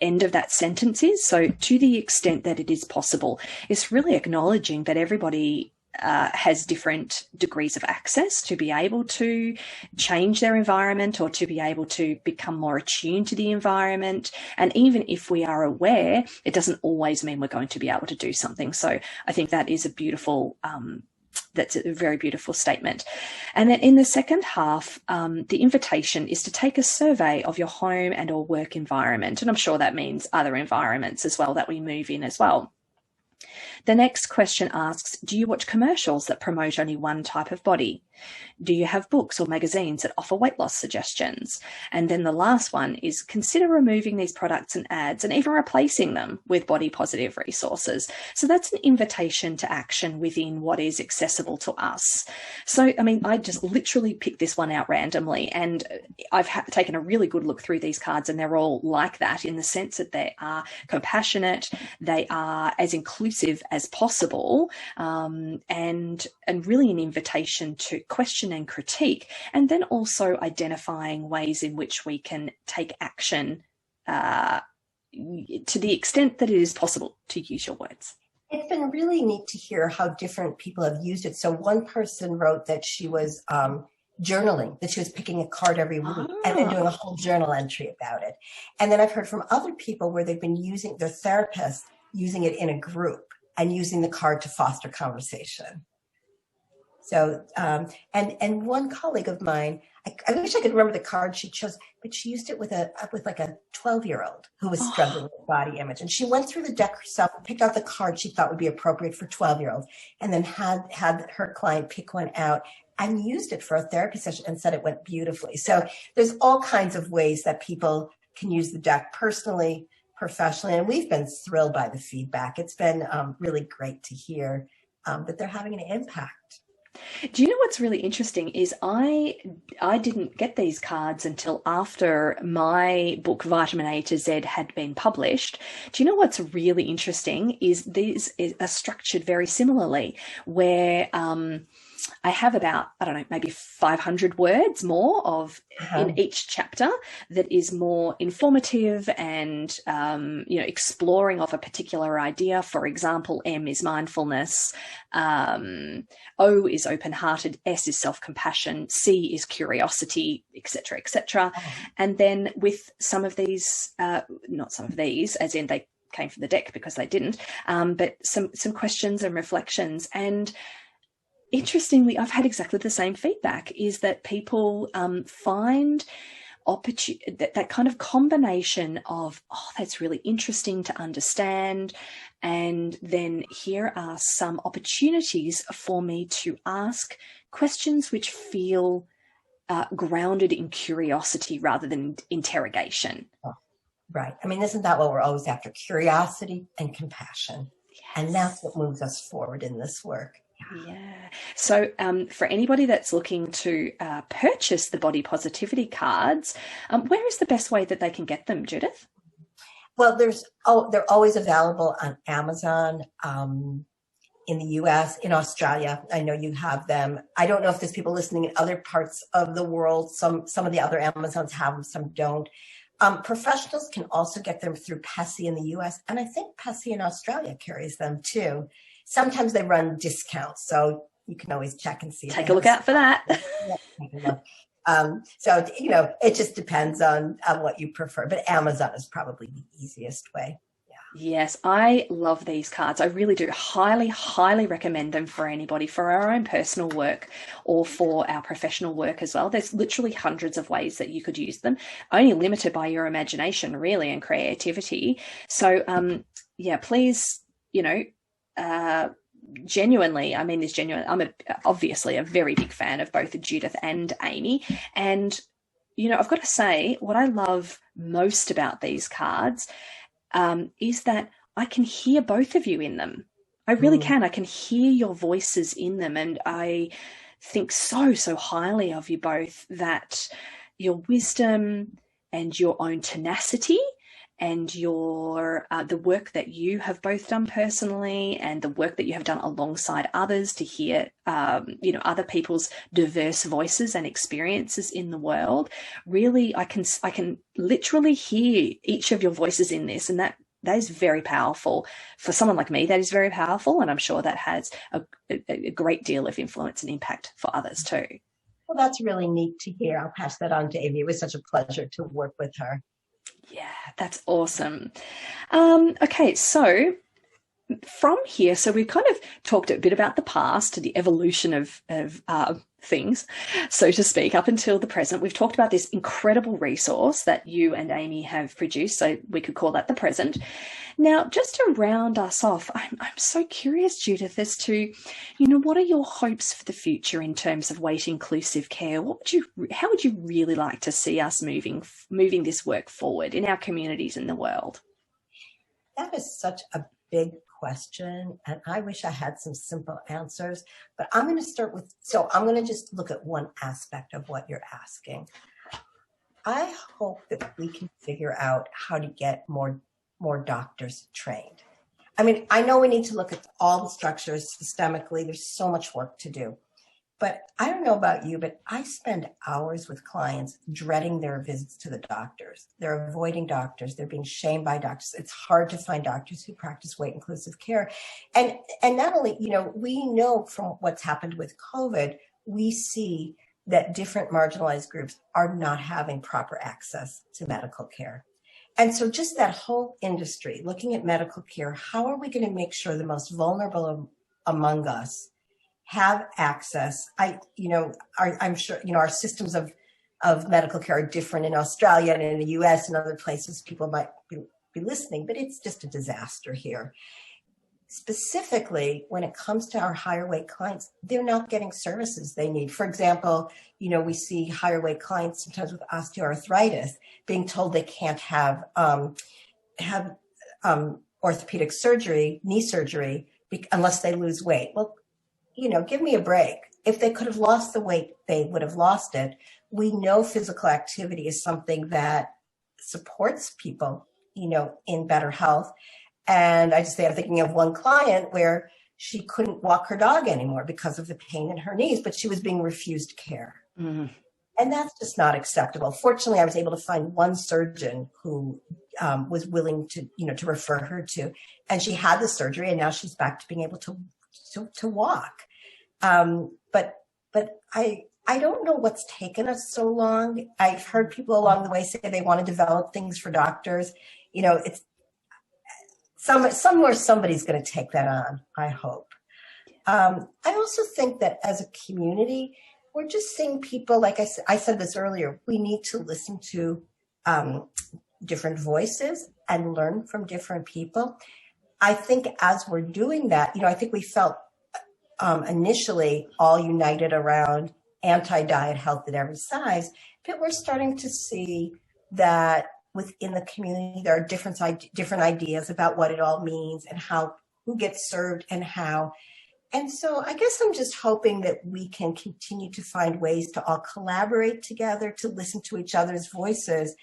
end of that sentence is. So to the extent that it is possible, it's really acknowledging that everybody has different degrees of access to be able to change their environment or to be able to become more attuned to the environment. And even if we are aware, it doesn't always mean we're going to be able to do something. So I think that is that's a very beautiful statement. And then in the second half, the invitation is to take a survey of your home and or work environment. And I'm sure that means other environments as well that we move in as well. The next question asks, do you watch commercials that promote only one type of body? Do you have books or magazines that offer weight loss suggestions? And then the last one is consider removing these products and ads and even replacing them with body positive resources. So that's an invitation to action within what is accessible to us. So, I mean, I just literally picked this one out randomly, and I've taken a really good look through these cards, and they're all like that in the sense that they are compassionate, they are as inclusive as possible, and really an invitation to question and critique, and then also identifying ways in which we can take action to the extent that it is possible, to use your words. It's been really neat to hear how different people have used it. So one person wrote that she was journaling, that she was picking a card every week and then doing a whole journal entry about it. And then I've heard from other people where they've been using their therapist, using it in a group and using the card to foster conversation. So, and one colleague of mine, I wish I could remember the card she chose, but she used it with like a 12-year-old who was struggling with body image. And she went through the deck herself, picked out the card she thought would be appropriate for 12-year-olds, and then had her client pick one out and used it for a therapy session and said it went beautifully. So there's all kinds of ways that people can use the deck personally, professionally, and we've been thrilled by the feedback. It's been really great to hear that they're having an impact. Do you know what's really interesting is I didn't get these cards until after my book Vitamin A to Z had been published. Do you know what's really interesting is these are structured very similarly, where I have about, I don't know, maybe 500 words more of in each chapter that is more informative and, exploring of a particular idea. For example, M is mindfulness, O is open-hearted, S is self-compassion, C is curiosity, etc., etc. And then with some of these, not some of these, as in they came from the deck because they didn't, but some questions and reflections. And interestingly, I've had exactly the same feedback, is that people find that kind of combination of, that's really interesting to understand, and then here are some opportunities for me to ask questions which feel grounded in curiosity rather than interrogation. Right. I mean, isn't that what we're always after? Curiosity and compassion. Yes. And that's what moves us forward in this work. Yeah. So for anybody that's looking to purchase the body positivity cards, where is the best way that they can get them, Judith? Well, they're always available on Amazon, in the US, in Australia. I know you have them. I don't know if there's people listening in other parts of the world. Some of the other Amazons have them, some don't. Professionals can also get them through Pesci in the US, and I think Pesci in Australia carries them too. Sometimes they run discounts, so you can always check and see. Take a look out for that. Yeah, take a look. So, it just depends on what you prefer, but Amazon is probably the easiest way. Yes, I love these cards. I really do highly, highly recommend them for anybody, for our own personal work or for our professional work as well. There's literally hundreds of ways that you could use them, only limited by your imagination, really, and creativity. So, please, genuinely, I mean this genuine, I'm obviously a very big fan of both Judith and Amy. And, I've got to say, what I love most about these cards is that I can hear both of you in them. I really can. I can hear your voices in them. And I think so, so highly of you both, that your wisdom and your own tenacity and your the work that you have both done personally and the work that you have done alongside others to hear, other people's diverse voices and experiences in the world. Really, I can literally hear each of your voices in this, and that is very powerful. For someone like me, that is very powerful, and I'm sure that has a great deal of influence and impact for others too. Well, that's really neat to hear. I'll pass that on to Amy. It was such a pleasure to work with her. Yeah, that's awesome. Okay, so from here, so we've kind of talked a bit about the past, the evolution of things, so to speak, up until the present. We've talked about this incredible resource that you and Amy have produced, so we could call that the present. Now, just to round us off, I'm so curious, Judith, as to, what are your hopes for the future in terms of weight inclusive care? How would you really like to see us moving this work forward in our communities in the world? That is such a big question, and I wish I had some simple answers, but I'm going to just look at one aspect of what you're asking. I hope that we can figure out how to get more doctors trained. I mean, I know we need to look at all the structures systemically. There's so much work to do. But I don't know about you, but I spend hours with clients dreading their visits to the doctors. They're avoiding doctors. They're being shamed by doctors. It's hard to find doctors who practice weight inclusive care. And not only, we know from what's happened with COVID, we see that different marginalized groups are not having proper access to medical care. And so just that whole industry, looking at medical care, how are we going to make sure the most vulnerable among us have access? I'm sure, our systems of medical care are different in Australia and in the US and other places people might be listening, but it's just a disaster here. Specifically, when it comes to our higher weight clients, they're not getting services they need. For example, we see higher weight clients sometimes with osteoarthritis being told they can't have orthopedic surgery, knee surgery, unless they lose weight. Well, give me a break. If they could have lost the weight, they would have lost it. We know physical activity is something that supports people, in better health. And I'm thinking of one client where she couldn't walk her dog anymore because of the pain in her knees, but she was being refused care. Mm-hmm. And that's just not acceptable. Fortunately, I was able to find one surgeon who was willing to refer her to, and she had the surgery, and now she's back to being able to walk. But I don't know what's taken us so long. I've heard people along the way say they want to develop things for doctors. It's somewhere somebody's going to take that on, I hope. I also think that as a community, we're just seeing people, like I said this earlier, we need to listen to different voices and learn from different people. I think as we're doing that, I think we felt initially all united around anti-diet health at every size, but we're starting to see that within the community, there are different ideas about what it all means and who gets served and how. And so I guess I'm just hoping that we can continue to find ways to all collaborate together, to listen to each other's voices.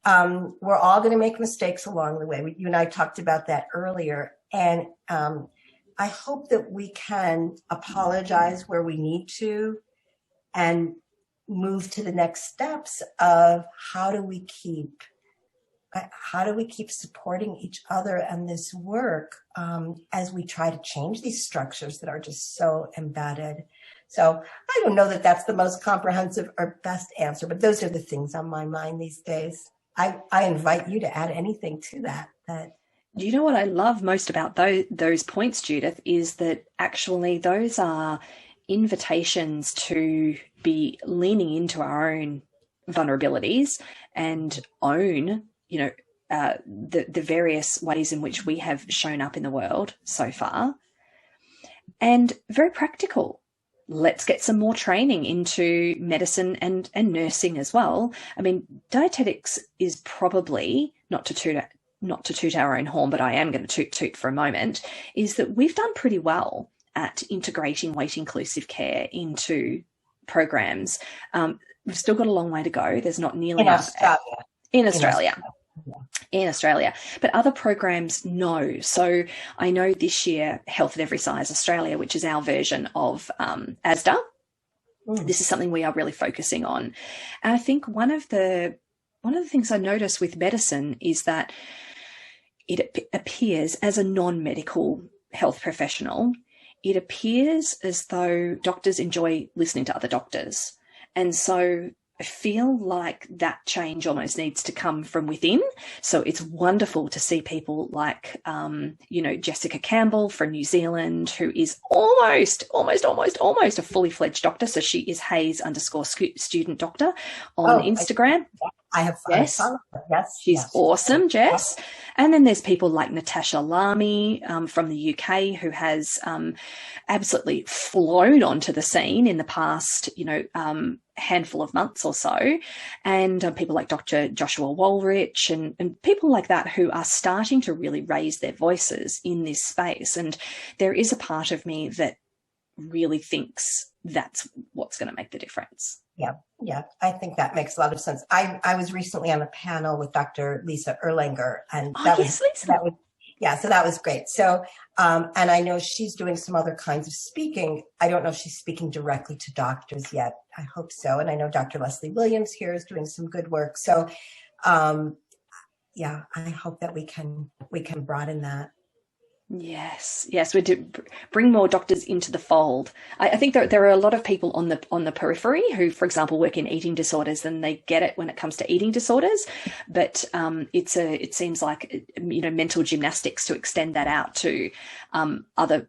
We're all going to make mistakes along the way. You and I talked about that earlier. And I hope that we can apologize where we need to and move to the next steps of how do we keep supporting each other and this work as we try to change these structures that are just so embedded. So I don't know that that's the most comprehensive or best answer, but those are the things on my mind these days. I invite you to add anything to that. You know what I love most about those points, Judith, is that actually those are invitations to be leaning into our own vulnerabilities and own the various ways in which we have shown up in the world so far, and very practical. Let's get some more training into medicine and nursing as well. I mean, dietetics is probably, not to toot our own horn, but I am going to toot for a moment, is that we've done pretty well at integrating weight inclusive care into programs. We've still got a long way to go. There's not nearly enough in Australia. In Australia, but other programs no. So I know this year Health at Every Size Australia, which is our version of ASDA, this is something we are really focusing on. And I think one of the things I notice with medicine is that it appears, as a non-medical health professional, it appears as though doctors enjoy listening to other doctors. And so I feel like that change almost needs to come from within. So it's wonderful to see people like, Jessica Campbell from New Zealand, who is almost a fully fledged doctor. So she is HAES _ student doctor on Instagram. I have Yes. Yes. She's awesome, Jess. And then there's people like Natasha Lamy from the UK, who has absolutely flown onto the scene in the past, handful of months or so. And people like Dr. Joshua Woolrich and people like that who are starting to really raise their voices in this space. And there is a part of me that really thinks that's what's going to make the difference. Yeah, I think that makes a lot of sense. I was recently on a panel with Dr. Lisa Erlanger, and Yeah, so that was great. So, and I know she's doing some other kinds of speaking. I don't know if she's speaking directly to doctors yet. I hope so. And I know Dr. Leslie Williams here is doing some good work. So, yeah, I hope that we can broaden that. Yes, we do bring more doctors into the fold. I think there are a lot of people on the periphery who, for example, work in eating disorders, and they get it when it comes to eating disorders. But it seems like, mental gymnastics to extend that out to other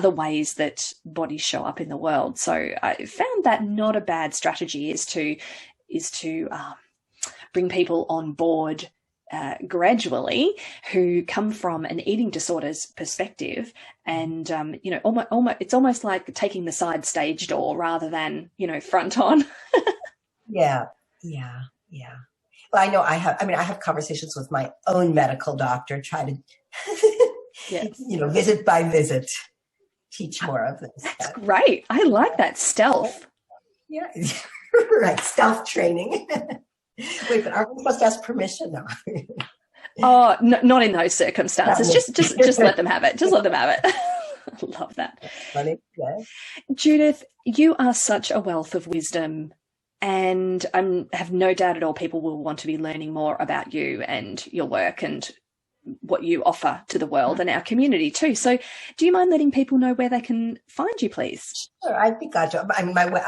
ways that bodies show up in the world. So I found that not a bad strategy is to bring people on board gradually who come from an eating disorders perspective, and almost it's almost like taking the side stage door rather than front on. Yeah. Well, I know I have conversations with my own medical doctor, try to yes. Visit by visit teach more of this. That's great. I like that stealth. Yeah. Right, stealth training. Wait, but aren't we supposed to ask permission? No. Oh, no, not in those circumstances. Just let them have it. Just let them have it. I love that. Funny. Yeah. Judith, you are such a wealth of wisdom, and I have no doubt at all people will want to be learning more about you and your work and what you offer to the world and our community too. So do you mind letting people know where they can find you, please? Sure, I'd be glad to. I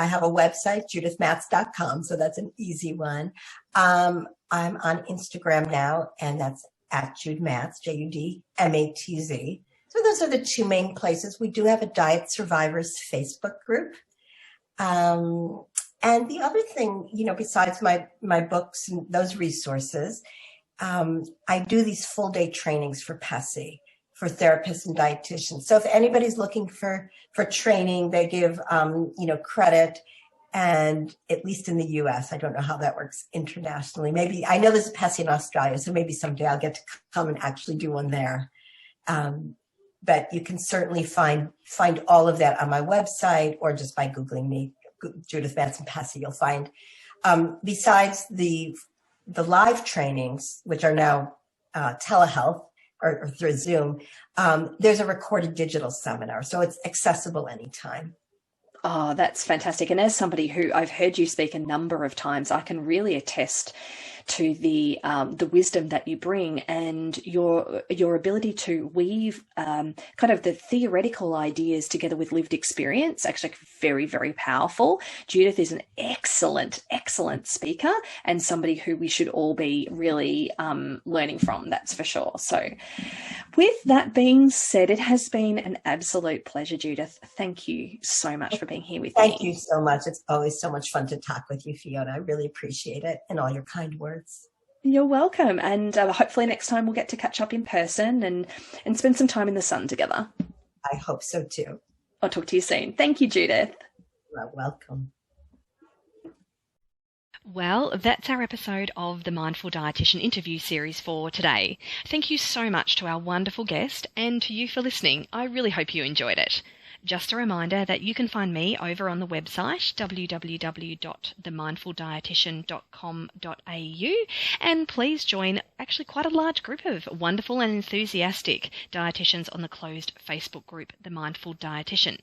have a website, judithmatz.com, so that's an easy one. I'm on Instagram now, and that's at Jude Matz, JUDMATZ. So those are the two main places. We do have a Diet Survivors Facebook group. And the other thing, besides my books and those resources, I do these full day trainings for PESI, for therapists and dietitians. So if anybody's looking for training, they give, credit. And at least in the US, I don't know how that works internationally. Maybe I know there's a PESI in Australia, so maybe someday I'll get to come and actually do one there. But you can certainly find all of that on my website, or just by Googling me, Judith Matz and PESI, you'll find. Besides the live trainings, which are now telehealth or through Zoom, there's a recorded digital seminar, so it's accessible anytime. Oh, that's fantastic. And as somebody who I've heard you speak a number of times, I can really attest to the wisdom that you bring and your ability to weave kind of the theoretical ideas together with lived experience. Actually, very, very powerful. Judith is an excellent speaker and somebody who we should all be really learning from, that's for sure. So with that being said, it has been an absolute pleasure, Judith. Thank you so much for being here with me. Thank you so much. It's always so much fun to talk with you, Fiona. I really appreciate it, and all your kind words. You're welcome. And hopefully next time we'll get to catch up in person and spend some time in the sun together. I hope so too. I'll talk to you soon. Thank you, Judith. You're welcome. Well, that's our episode of the Mindful Dietitian interview series for today. Thank you so much to our wonderful guest and to you for listening. I really hope you enjoyed it. Just a reminder that you can find me over on the website www.themindfuldietitian.com.au, and please join actually quite a large group of wonderful and enthusiastic dietitians on the closed Facebook group, The Mindful Dietitian.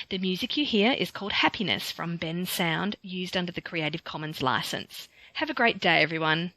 The music you hear is called Happiness from Ben Sound, used under the Creative Commons license. Have a great day, everyone.